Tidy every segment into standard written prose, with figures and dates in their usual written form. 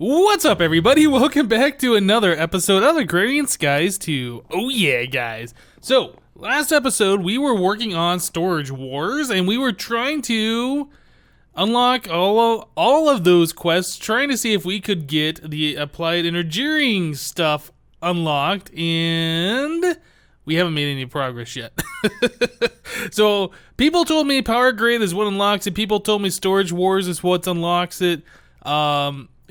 What's up, everybody? Welcome back to another episode of Agrarian Skies 2. Oh yeah, guys. So, last episode, we were working on Storage Wars, and we were trying to unlock all of those quests, trying to see if we could get the applied engineering stuff unlocked, and we haven't made any progress yet. So, people told me Power Grid is what unlocks it. People told me Storage Wars is what unlocks it.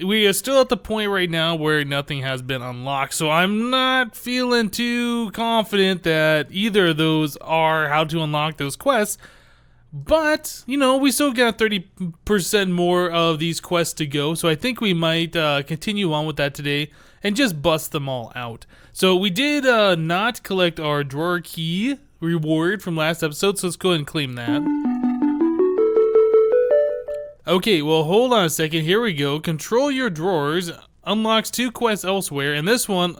We are still at the point right now where nothing has been unlocked, so I'm not feeling too confident that either of those are how to unlock those quests. But, you know, we still got 30% more of these quests to go, so I think we might continue on with that today and just bust them all out. So we did not collect our drawer key reward from last episode, so let's go ahead and claim that. Okay, well, hold on a second. Here we go. Control your drawers unlocks 2 quests elsewhere, and this one,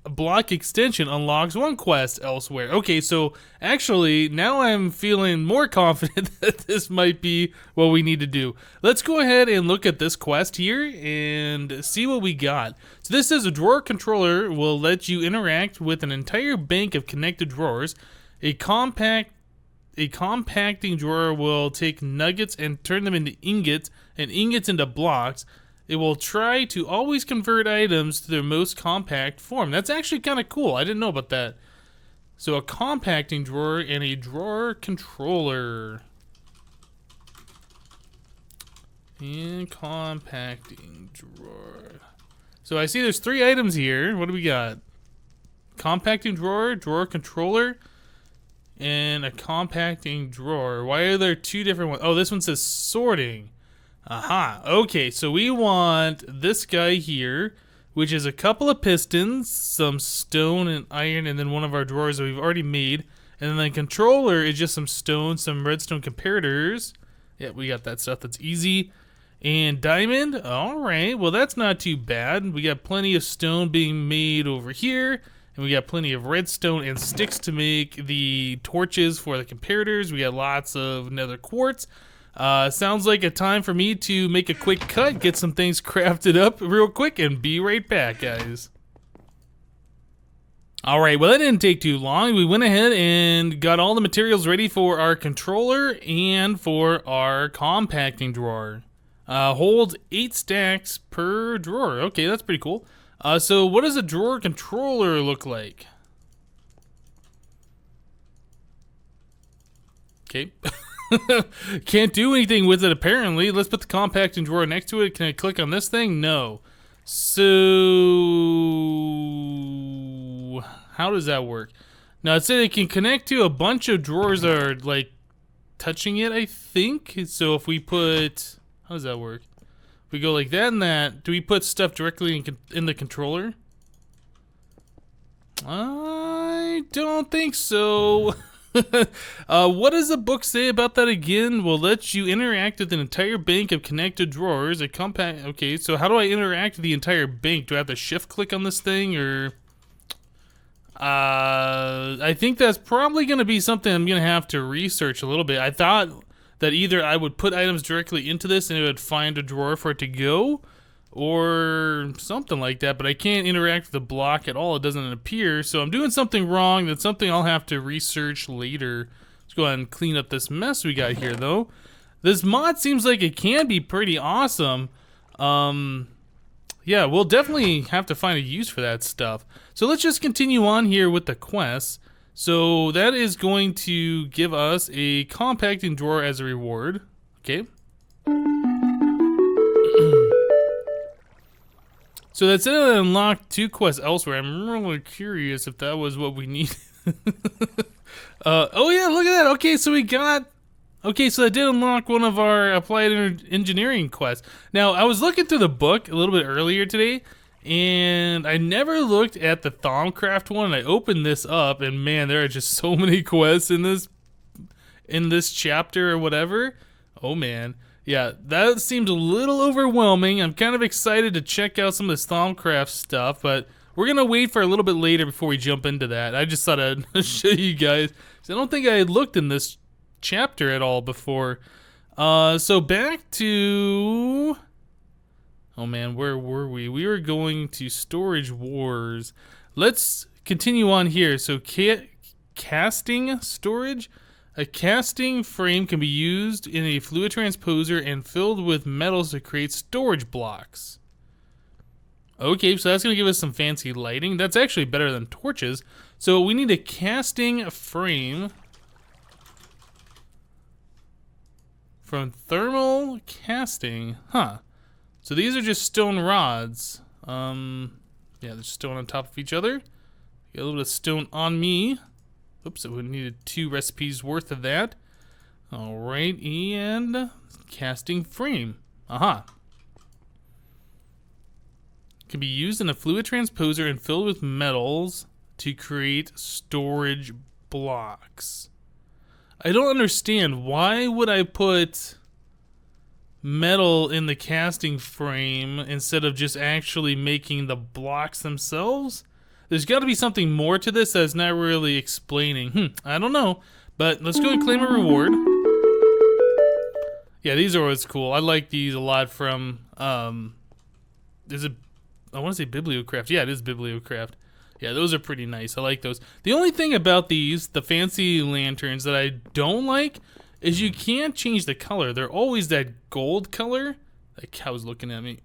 Blanc Extension, unlocks 1 quest elsewhere. Okay, so actually, now I'm feeling more confident that this might be what we need to do. Let's go ahead and look at this quest here and see what we got. So this is a drawer controller will let you interact with an entire bank of connected drawers. A compacting drawer will take nuggets and turn them into ingots, and ingots into blocks. It will try to always convert items to their most compact form. That's actually kind of cool. I didn't know about that. So a compacting drawer and a drawer controller. And compacting drawer. So I see there's 3 items here. What do we got? Compacting drawer, drawer controller, and a compacting drawer. Why are there 2 different ones? Oh, this one says sorting. Aha. Okay, so we want this guy here, which is a couple of pistons, some stone and iron, and then one of our drawers that we've already made. And then the controller is just some stone, some redstone comparators. Yeah, we got that stuff. That's easy. And diamond. All right. Well, that's not too bad. We got plenty of stone being made over here. And we got plenty of redstone and sticks to make the torches for the comparators. We got lots of nether quartz. Sounds like a time for me to make a quick cut, get some things crafted up real quick, and be right back, guys. Alright, well, that didn't take too long. We went ahead and got all the materials ready for our controller and for our compacting drawer. Holds 8 stacks per drawer. Okay, that's pretty cool. So what does a drawer controller look like? Okay. Can't do anything with it apparently. Let's put the compacting drawer next to it. Can I click on this thing? No. So how does that work? Now it said it can connect to a bunch of drawers that are like touching it, I think. So if we put, how does that work? We go like that and that. Do we put stuff directly in the controller? I don't think so. What does the book say about that again? Will let you interact with an entire bank of connected drawers. A compact. Okay, so how do I interact with the entire bank? Do I have to shift click on this thing, or? I think that's probably going to be something I'm going to have to research a little bit. I thought that either I would put items directly into this and it would find a drawer for it to go, or something like that, but I can't interact with the block at all. It doesn't appear, so I'm doing something wrong. That's something I'll have to research later. Let's go ahead and clean up this mess we got here, though. This mod seems like it can be pretty awesome. Yeah, we'll definitely have to find a use for that stuff. So let's just continue on here with the quests. So that is going to give us a compacting drawer as a reward. Okay. So that's it. Unlocked 2 quests elsewhere. I'm really curious if that was what we need. Oh yeah, look at that. Okay, so we got. Okay, so that did unlock one of our applied engineering quests. Now I was looking through the book a little bit earlier today, and I never looked at the Thaumcraft one. I opened this up, and man, there are just so many quests in this chapter or whatever. Oh man. Yeah, that seems a little overwhelming. I'm kind of excited to check out some of this Thaumcraft stuff, but we're going to wait for a little bit later before we jump into that. I just thought I'd show you guys. I don't think I had looked in this chapter at all before. So back to Oh man, where were we? We were going to Storage Wars. Let's continue on here. So casting storage. A casting frame can be used in a fluid transposer and filled with metals to create storage blocks. Okay, so that's going to give us some fancy lighting. That's actually better than torches. So we need a casting frame from thermal casting. Huh. So these are just stone rods. Yeah, they're stone on top of each other. Got a little bit of stone on me. Oops, I would have needed 2 recipes worth of that. Alright, and casting frame. Aha. Can be used in a fluid transposer and filled with metals to create storage blocks. I don't understand. Why would I put metal in the casting frame instead of just actually making the blocks themselves? There's got to be something more to this that's not really explaining. I don't know. But let's go and claim a reward. Yeah, these are always cool. I like these a lot from, is it, I want to say Bibliocraft. Yeah, it is Bibliocraft. Yeah, those are pretty nice. I like those. The only thing about these, the fancy lanterns, that I don't like is you can't change the color. They're always that gold color. That cow's looking at me.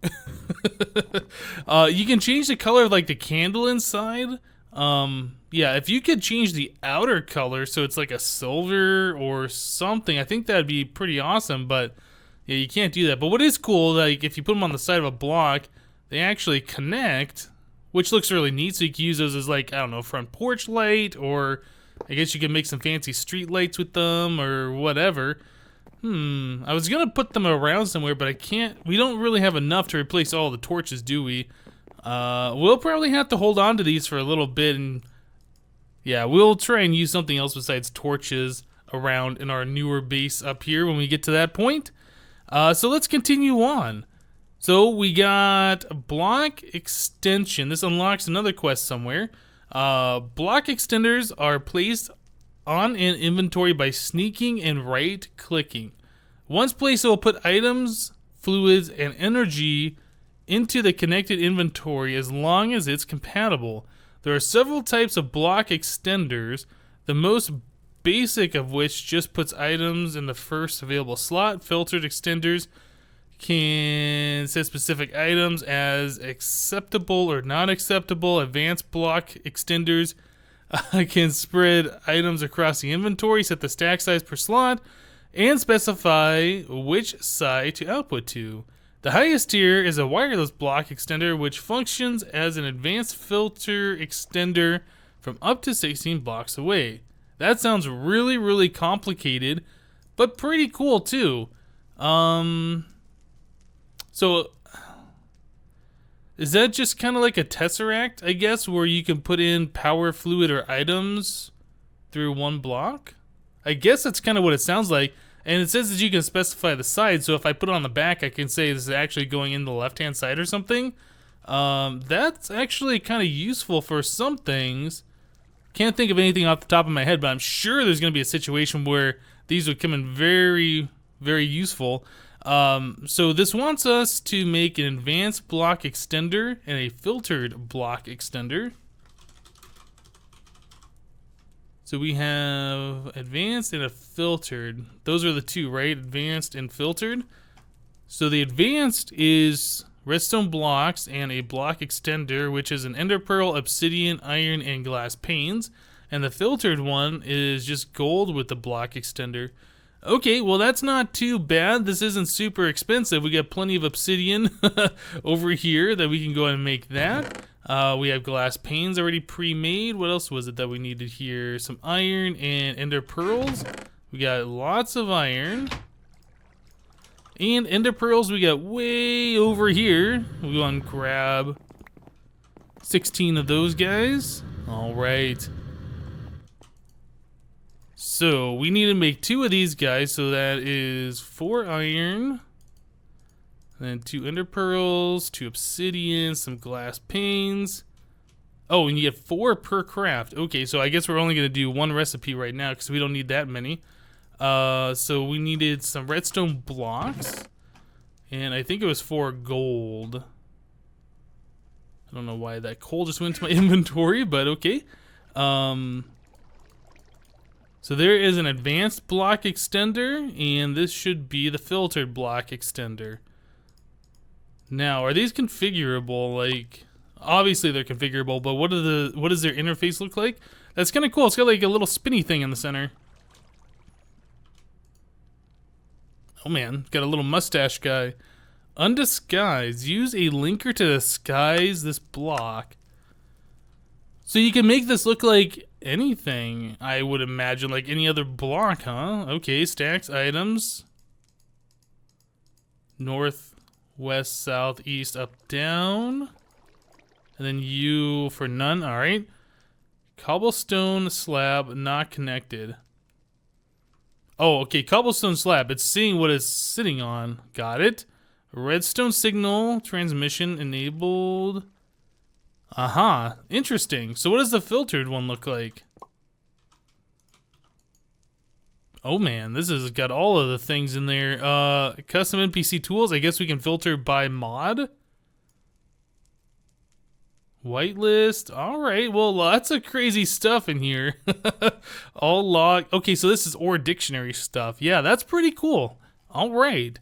You can change the color of like the candle inside. Yeah, if you could change the outer color so it's like a silver or something, I think that'd be pretty awesome. But yeah, you can't do that. But what is cool, like if you put them on the side of a block, they actually connect, which looks really neat. So you can use those as like, I don't know, front porch light, or I guess you can make some fancy street lights with them or whatever. I was gonna put them around somewhere, but I can't. We don't really have enough to replace all the torches, do we? We'll probably have to hold on to these for a little bit, and yeah, we'll try and use something else besides torches around in our newer base up here when we get to that point. So let's continue on. So we got Blanc Extension. This unlocks another quest somewhere. Block extenders are placed on an inventory by sneaking and right-clicking. Once placed, it will put items, fluids, and energy into the connected inventory as long as it's compatible. There are several types of block extenders, the most basic of which just puts items in the first available slot. Filtered extenders can set specific items as acceptable or not acceptable. Advanced block extenders can spread items across the inventory, set the stack size per slot, and specify which side to output to. The highest tier is a wireless block extender, which functions as an advanced filter extender from up to 16 blocks away. That sounds really, really complicated, but pretty cool too. So is that just kind of like a tesseract, I guess, where you can put in power, fluid, or items through one block? I guess that's kind of what it sounds like. And it says that you can specify the side, so if I put it on the back, I can say this is actually going in the left-hand side or something. That's actually kind of useful for some things. Can't think of anything off the top of my head, but I'm sure there's going to be a situation where these would come in very, very useful. So this wants us to make an advanced block extender and a filtered block extender. So we have advanced and a filtered. Those are the two, right? Advanced and filtered. So the advanced is redstone blocks and a block extender, which is an ender pearl, obsidian, iron, and glass panes. And the filtered one is just gold with the block extender. Okay, well that's not too bad. This isn't super expensive. We got plenty of obsidian over here that we can go ahead and make that. We have glass panes already pre-made. What else was it that we needed here? Some iron and ender pearls. We got lots of iron. And ender pearls we got way over here. We go and grab 16 of those guys. All right. So we need to make 2 of these guys, so that is 4 iron, then 2 ender pearls, 2 obsidian, some glass panes. Oh, and you get 4 per craft. Okay, so I guess we're only going to do 1 recipe right now because we don't need that many. So we needed some redstone blocks, And I think it was 4 gold. I don't know why that coal just went to my inventory, but okay. So there is an advanced block extender, and this should be the filtered block extender. Now, are these configurable? Like, obviously they're configurable, but what does their interface look like? That's kind of cool. It's got like a little spinny thing in the center. Oh man, got a little mustache guy. Undisguised. Use a linker to disguise this block. So you can make this look like anything, I would imagine, like any other block, huh? Okay, stacks, items. North, west, south, east, up, down. And then U for none, alright. Cobblestone slab not connected. Oh, okay, cobblestone slab. It's seeing what it's sitting on. Got it. Redstone signal transmission enabled. Aha, interesting. So what does the filtered one look like? Oh man, this has got all of the things in there. Custom NPC tools. I guess we can filter by mod. Whitelist. All right. Well, lots of crazy stuff in here. All log. Okay, so this is ore dictionary stuff. Yeah, that's pretty cool. All right.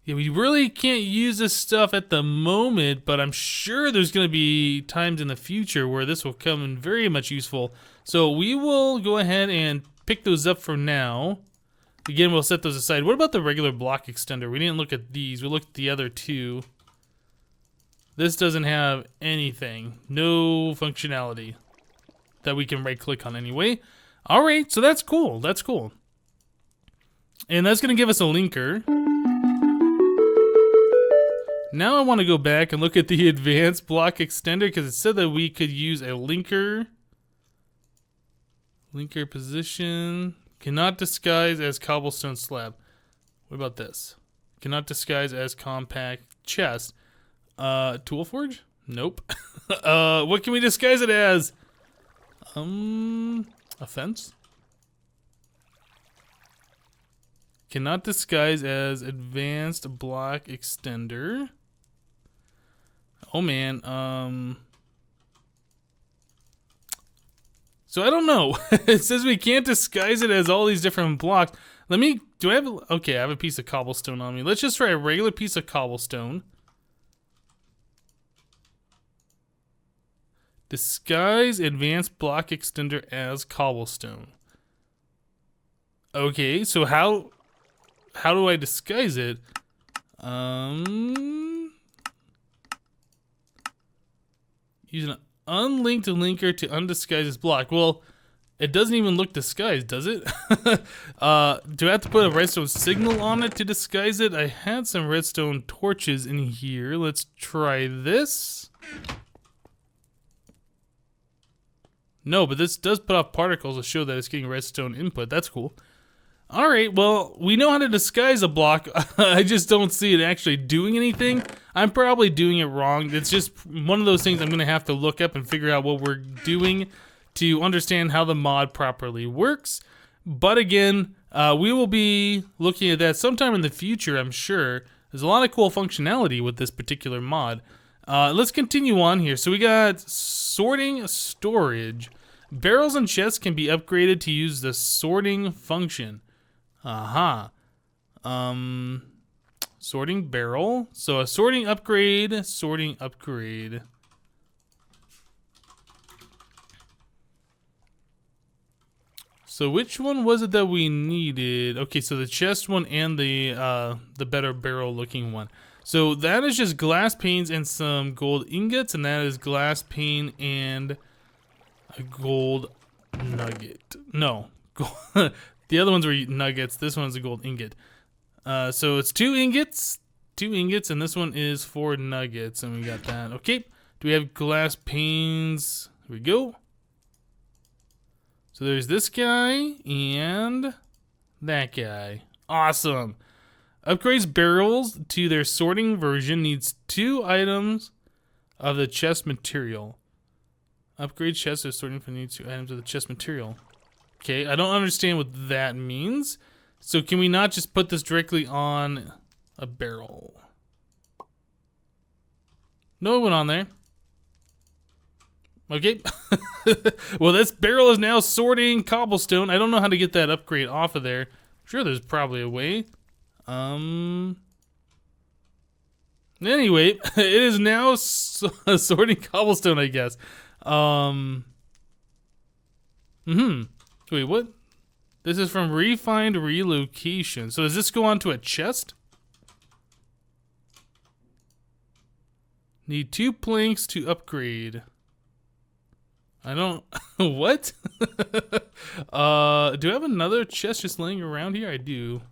Yeah, we really can't use this stuff at the moment, but I'm sure there's going to be times in the future where this will come in very much useful. So we will go ahead and pick those up for now. Again, we'll set those aside. What about the regular block extender? We didn't look at these. We looked at the other two. This doesn't have anything. No functionality that we can right-click on anyway. All right, so that's cool. That's cool. And that's going to give us a linker. Now I want to go back and look at the advanced block extender because it said that we could use a linker. Linker position. Cannot disguise as cobblestone slab. What about this? Cannot disguise as compact chest. Tool forge? Nope. What can we disguise it as? A fence? Cannot disguise as advanced block extender. Oh man, so I don't know. It says we can't disguise it as all these different blocks. Do I have, okay, I have a piece of cobblestone on me. Let's just try a regular piece of cobblestone. Disguise advanced block extender as cobblestone. Okay, so how do I disguise it? Use an unlinked linker to undisguise this block. Well, it doesn't even look disguised, does it? Do I have to put a redstone signal on it to disguise it? I had some redstone torches in here. Let's try this. No, but this does put off particles to show that it's getting redstone input. That's cool. All right, well, we know how to disguise a block. I just don't see it actually doing anything. I'm probably doing it wrong. It's just one of those things I'm going to have to look up and figure out what we're doing to understand how the mod properly works. But again, we will be looking at that sometime in the future, I'm sure. There's a lot of cool functionality with this particular mod. Let's continue on here. So we got sorting storage. Barrels and chests can be upgraded to use the sorting function. Aha. Sorting barrel. So a sorting upgrade, sorting upgrade. So which one was it that we needed? Okay, so the chest one and the better barrel looking one. So that is just glass panes and some gold ingots, and that is glass pane and a gold nugget. No, the other ones were nuggets. This one's a gold ingot. So it's two ingots, and this one is 4 nuggets, and we got that. Okay, do we have glass panes? Here we go. So there's this guy and that guy. Awesome. Upgrades barrels to their sorting version needs 2 items of the chest material. Upgrade chests are sorting for needs 2 items of the chest material. Okay, I don't understand what that means. So can we not just put this directly on a barrel. No one on there. Okay. Well, this barrel is now sorting cobblestone. I don't know how to get that upgrade off of there. Sure, there's probably a way. Anyway, it is now sorting cobblestone, I guess. Wait, what? This is from Refined Relocation. So does this go onto a chest? Need 2 planks to upgrade. I don't... What? Do I have another chest just laying around here? I do.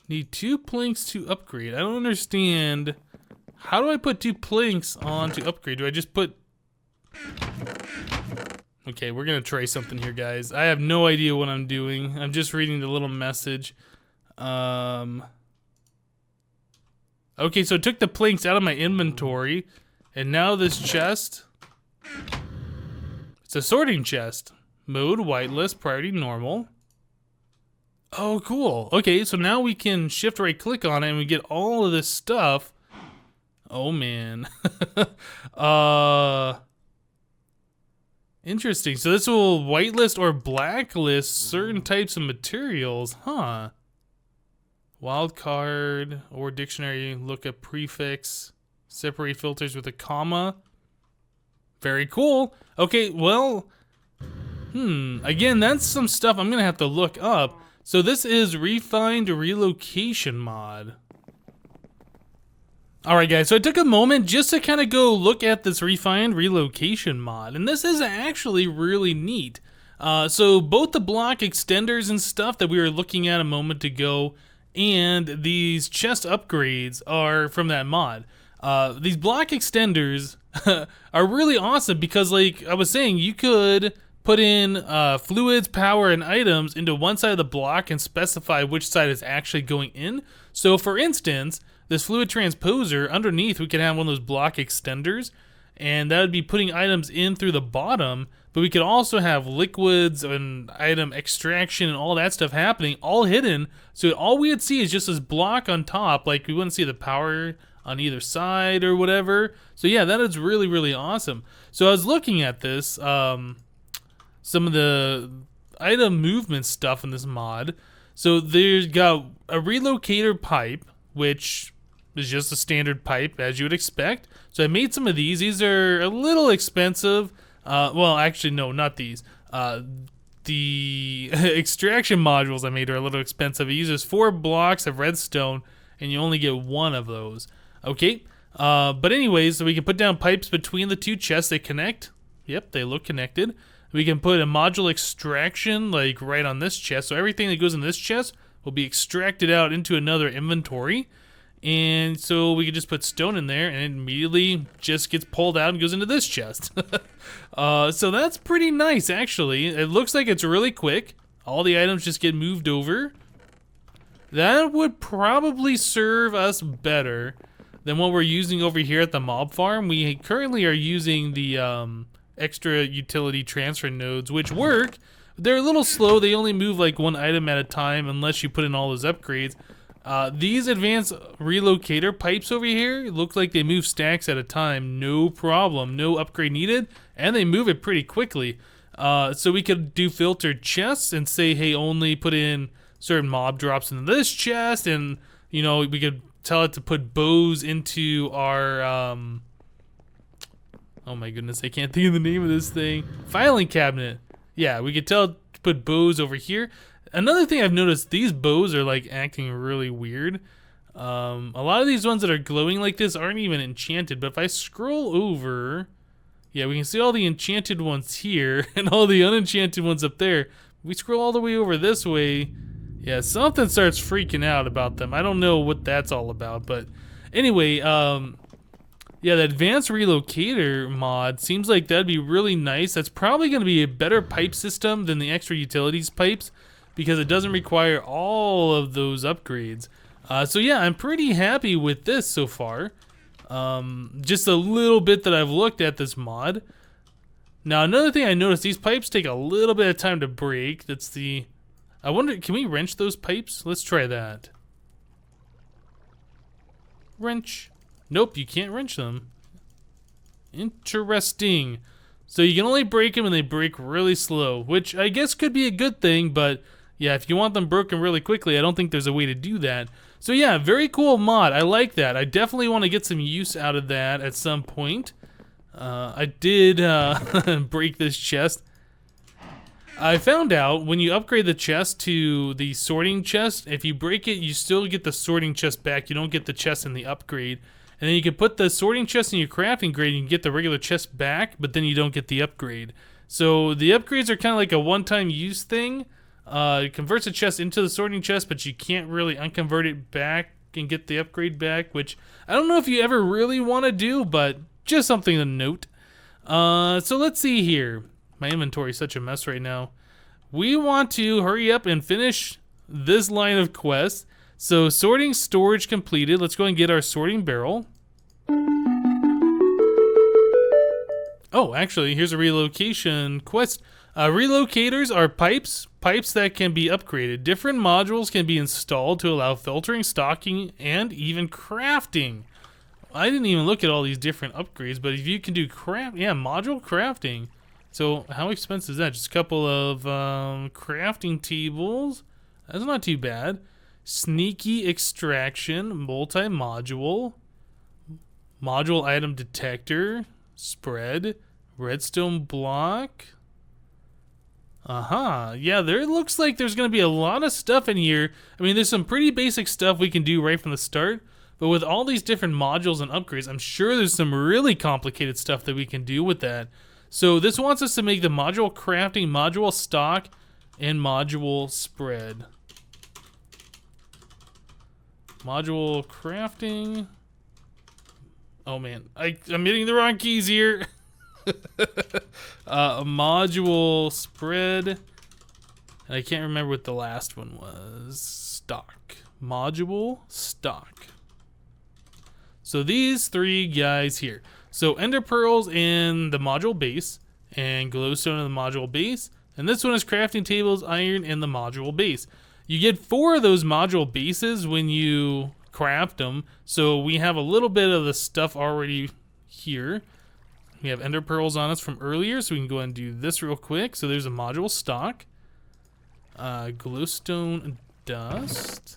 Need 2 planks to upgrade. I don't understand. How do I put 2 planks on to upgrade? Do I just put... Okay, we're gonna try something here, guys. I have no idea what I'm doing. I'm just reading the little message. Okay, so it took the planks out of my inventory, and now this chest, it's a sorting chest. Mode, whitelist, priority, normal. Oh, cool. Okay, so now we can shift right click on it and we get all of this stuff. Oh, man. Interesting. So this will whitelist or blacklist certain types of materials, huh? Wildcard or dictionary, look at prefix, separate filters with a comma. Very cool. Okay, well, again, that's some stuff I'm gonna have to look up. So this is Refined Relocation Mod. Alright guys, so I took a moment just to kind of go look at this Refined Relocation Mod, and this is actually really neat. So both the block extenders and stuff that we were looking at a moment ago, and these chest upgrades are from that mod. These block extenders are really awesome because, like I was saying, you could put in fluids, power, and items into one side of the block and specify which side is actually going in. So for instance, this fluid transposer, underneath we could have one of those block extenders, and that would be putting items in through the bottom, but we could also have liquids and item extraction and all that stuff happening, all hidden, so all we would see is just this block on top, like we wouldn't see the power on either side or whatever. So yeah, that is really, really awesome. So I was looking at this, some of the item movement stuff in this mod. So there's got a relocator pipe, which is just a standard pipe as you would expect. So I made some of these. These are a little expensive. Well, actually, no, not these. The extraction modules I made are a little expensive. It uses 4 blocks of redstone, and you only get 1 of those. Okay, but anyways, so we can put down pipes between the 2 chests. They connect. Yep, they look connected. We can put a module extraction, like right on this chest. So everything that goes in this chest will be extracted out into another inventory. And so we can just put stone in there and it immediately just gets pulled out and goes into this chest. So that's pretty nice, actually. It looks like it's really quick. All the items just get moved over. That would probably serve us better than what we're using over here at the mob farm. We currently are using the extra utility transfer nodes, which work. They're a little slow. They only move like 1 item at a time unless you put in all those upgrades. These advanced relocator pipes over here look like they move stacks at a time, no problem, no upgrade needed, and they move it pretty quickly. So we could do filtered chests and say, hey, only put in certain mob drops into this chest, and you know, we could tell it to put bows into our oh my goodness, I can't think of the name of this thing. Filing cabinet. Yeah, we could tell it to put bows over here. Another thing I've noticed, these bows are like acting really weird. A lot of these ones that are glowing like this aren't even enchanted, but if I scroll over, yeah, we can see all the enchanted ones here and all the unenchanted ones up there. If we scroll all the way over this way, yeah, something starts freaking out about them. I don't know what that's all about, but anyway, yeah, the advanced relocator mod seems like that'd be really nice. That's probably going to be a better pipe system than the extra utilities pipes, because it doesn't require all of those upgrades. So yeah, I'm pretty happy with this so far. Just a little bit that I've looked at this mod. Now another thing I noticed, these pipes take a little bit of time to break. That's the... I wonder, can we wrench those pipes? Let's try that. Wrench. Nope, you can't wrench them. Interesting. So you can only break them and they break really slow, which I guess could be a good thing, but yeah, if you want them broken really quickly, I don't think there's a way to do that. So yeah, very cool mod. I like that. I definitely want to get some use out of that at some point. I did break this chest. I found out when you upgrade the chest to the sorting chest, if you break it, you still get the sorting chest back. You don't get the chest in the upgrade. And then you can put the sorting chest in your crafting grade and you can get the regular chest back, but then you don't get the upgrade. So the upgrades are kind of like a one-time use thing. It converts a chest into the sorting chest, but you can't really unconvert it back and get the upgrade back, which I don't know if you ever really want to do, but just something to note. So let's see here. My inventory is such a mess right now. We want to hurry up and finish this line of quests. So sorting storage completed. Let's go and get our sorting barrel. Oh, actually, here's a relocation quest. Relocators are pipes that can be upgraded. Different modules can be installed to allow filtering, stocking, and even crafting. I didn't even look at all these different upgrades, but if you can do module crafting. So how expensive is that? Just a couple of crafting tables. That's not too bad. Sneaky extraction, multi-module, module item detector, spread, redstone block. Yeah, there looks like there's going to be a lot of stuff in here. I mean, there's some pretty basic stuff we can do right from the start, but with all these different modules and upgrades, I'm sure there's some really complicated stuff that we can do with that. So this wants us to make the module crafting, module stock, and module spread. Module crafting. Oh man, I'm hitting the wrong keys here. Module spread. And I can't remember what the last one was. Stock. Module stock. So these three guys here. So ender pearls in the module base and glowstone in the module base. And this one is crafting tables, iron in the module base. You get 4 of those module bases when you craft them. So we have a little bit of the stuff already here. We have ender pearls on us from earlier, so we can go ahead and do this real quick. So there's a module stock. Glowstone dust.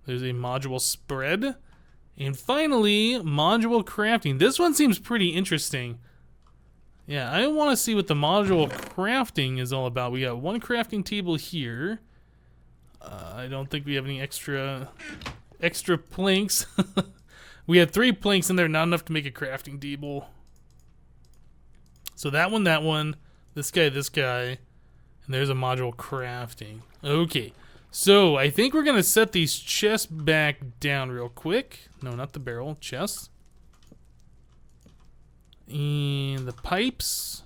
There's a module spread. And finally, module crafting. This one seems pretty interesting. Yeah, I want to see what the module crafting is all about. We got 1 crafting table here. I don't think we have any extra planks. We had 3 planks in there, not enough to make a crafting table. So that one, this guy, and there's a module crafting. Okay. So, I think we're going to set these chests back down real quick. No, not the barrel. Chests. And the pipes.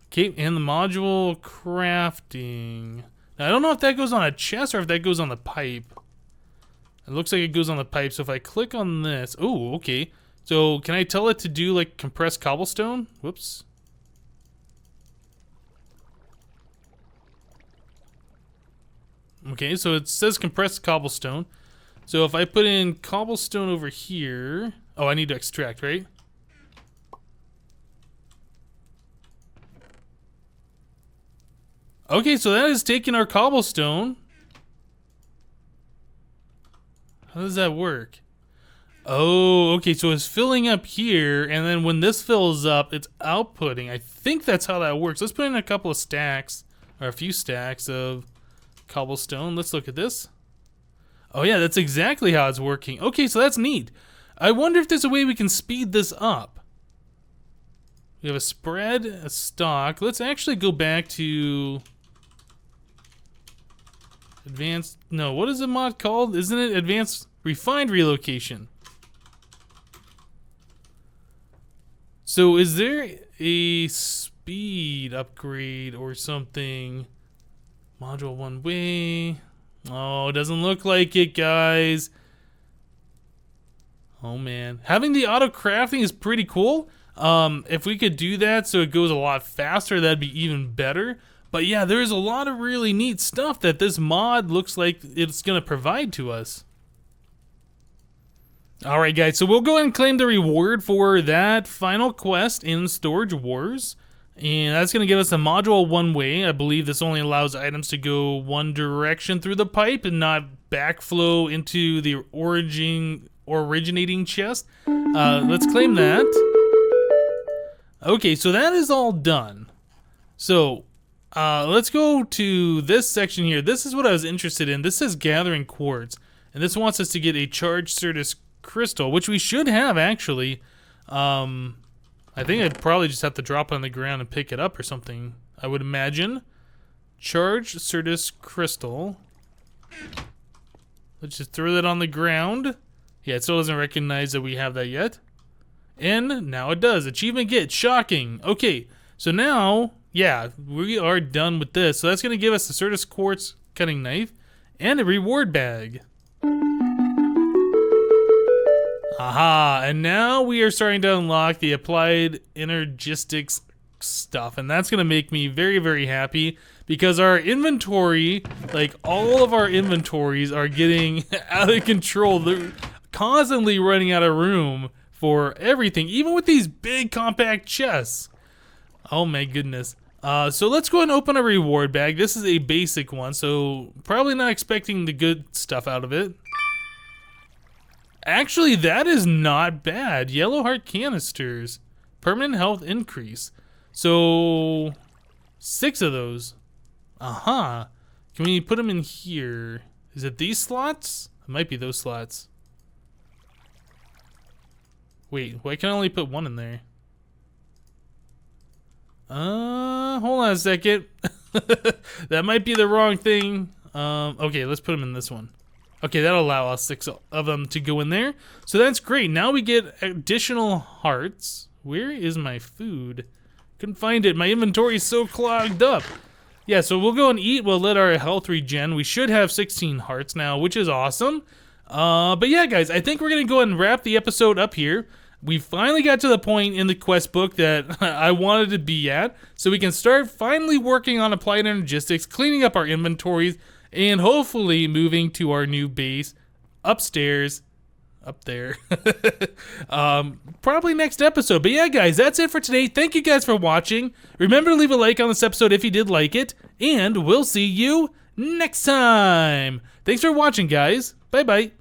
Okay, and the module crafting. Now, I don't know if that goes on a chest or if that goes on the pipe. It looks like it goes on the pipe. So, if I click on this. Oh, okay. So, can I tell it to do, like, compressed cobblestone? Whoops. Okay, so it says compressed cobblestone. So if I put in cobblestone over here... Oh, I need to extract, right? Okay, so that is taking our cobblestone. How does that work? Oh, okay, so it's filling up here, and then when this fills up, it's outputting. I think that's how that works. Let's put in a couple of stacks, or a few stacks of cobblestone. Let's look at this. Oh yeah, that's exactly how it's working. Okay, so that's neat. I wonder if there's a way we can speed this up. We have a spread, a stock. Let's actually go back to advanced. No, what is the mod called? Isn't it advanced refined relocation? So is there a speed upgrade or something? Module 1 way. Oh, it doesn't look like it, guys. Oh, man. Having the auto crafting is pretty cool. If we could do that so it goes a lot faster, that'd be even better. But yeah, there's a lot of really neat stuff that this mod looks like it's going to provide to us. Alright guys, so we'll go ahead and claim the reward for that final quest in Storage Wars. And that's going to give us a module one way. I believe this only allows items to go one direction through the pipe and not backflow into the originating chest. Let's claim that. Okay, so that is all done. So let's go to this section here. This is what I was interested in. This says gathering quartz. And this wants us to get a charged Certus crystal, which we should have actually. I think I'd probably just have to drop it on the ground and pick it up or something, I would imagine. Charged Certus crystal. Let's just throw that on the ground. Yeah, it still doesn't recognize that we have that yet. And now it does. Achievement get. Shocking. Okay, so now, yeah, we are done with this. So that's going to give us the Certus quartz cutting knife and a reward bag. Aha, and now we are starting to unlock the applied energistics stuff, and that's going to make me very, very happy because our inventory, like all of our inventories are getting out of control. They're constantly running out of room for everything, even with these big compact chests. Oh my goodness. So let's go and open a reward bag. This is a basic one, so probably not expecting the good stuff out of it. Actually, that is not bad. Yellow heart canisters. Permanent health increase. So, 6 of those. Can we put them in here? Is it these slots? It might be those slots. Wait, why can I only put 1 in there? Hold on a second. That might be the wrong thing. Okay, let's put them in this one. Okay, that'll allow us 6 of them to go in there. So that's great. Now we get additional hearts. Where is my food? Couldn't find it. My inventory is so clogged up. Yeah, so we'll go and eat. We'll let our health regen. We should have 16 hearts now, which is awesome. But yeah, guys, I think we're going to go ahead and wrap the episode up here. We finally got to the point in the quest book that I wanted to be at. So we can start finally working on applied energistics, cleaning up our inventories, and hopefully moving to our new base upstairs, up there. Probably next episode. But yeah, guys, that's it for today. Thank you guys for watching. Remember to leave a like on this episode if you did like it. And we'll see you next time. Thanks for watching, guys. Bye-bye.